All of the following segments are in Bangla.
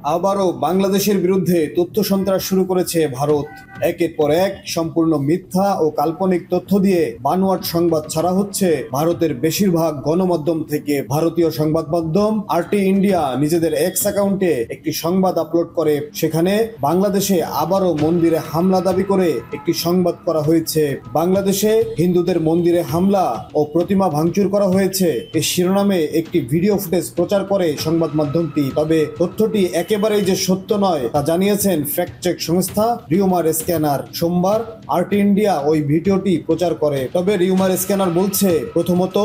আবারও বাংলাদেশের বিরুদ্ধে তথ্য সন্ত্রাস শুরু করেছে ভারত। একের পর এক সম্পূর্ণ মিথ্যা ও কাল্পনিক তথ্য দিয়ে বানোয়াট সংবাদ ছাড়া হচ্ছে ভারতের বেশিরভাগ গণমাধ্যম থেকে। ভারতীয় সংবাদ মাধ্যম আরটি ইন্ডিয়া নিজেদের এক্স অ্যাকাউন্টে একটি সংবাদ আপলোড করে। সেখানে বাংলাদেশে আবারও মন্দিরে হামলা দাবি করে একটি সংবাদ করা হয়েছে। বাংলাদেশে হিন্দুদের মন্দিরে হামলা ও প্রতিমা ভাঙচুর করা হয়েছে এই শিরোনামে একটি ভিডিও ফুটেজ প্রচার করে সংবাদ মাধ্যমটি। তবে তথ্যটি একেবারেই যে সত্য নয় তা জানিয়েছেন ফ্যাক্ট চেক সংস্থা রিউমার স্ক্যানার। সোমবার আরটি ইন্ডিয়া ওই ভিডিওটি প্রচার করে। তবে রিউমার স্ক্যানার বলছে, প্রথমত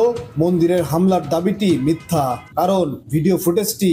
মন্দিরের হামলার দাবিটি মিথ্যা, কারণ ভিডিও ফুটেজটি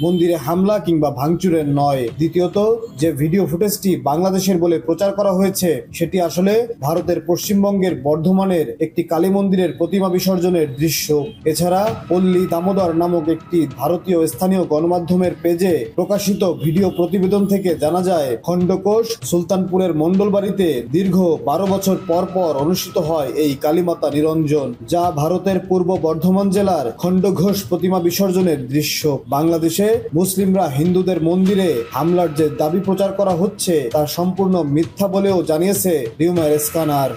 মন্দিরে হামলা কিংবা ভাঙচুরের নয়। দ্বিতীয়ত, যে ভিডিও ফুটেজটি বাংলাদেশের বলে প্রচার করা হয়েছে সেটি আসলে ভারতের পশ্চিমবঙ্গের বর্ধমানের একটি কালী মন্দিরের প্রতিমা বিসর্জনের দৃশ্য। এছাড়া পল্লী দামোদর নামক একটি ভারতীয় স্থানীয় গণমাধ্যমের পেজে প্রকাশিত ভিডিও প্রতিবেদন থেকে জানা যায়, খণ্ডঘোষ সুলতানপুরের মণ্ডলবাড়িতে দীর্ঘ 12 বছর পর পর অনুষ্ঠিত হয় এই কালীমাতা নিরঞ্জন, যা ভারতের পূর্ব বর্ধমান জেলার খণ্ডঘোষ প্রতিমা বিসর্জনের দৃশ্য। বাংলাদেশে মুসলিমরা হিন্দুদের মন্দিরে হামলার যে দাবি প্রচার করা হচ্ছে তা সম্পূর্ণ মিথ্যা বলেও জানিয়েছে Rumor Scanner.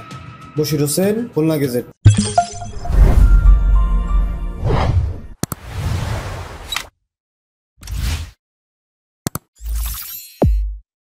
Bashir Hossain, Khulna gazette.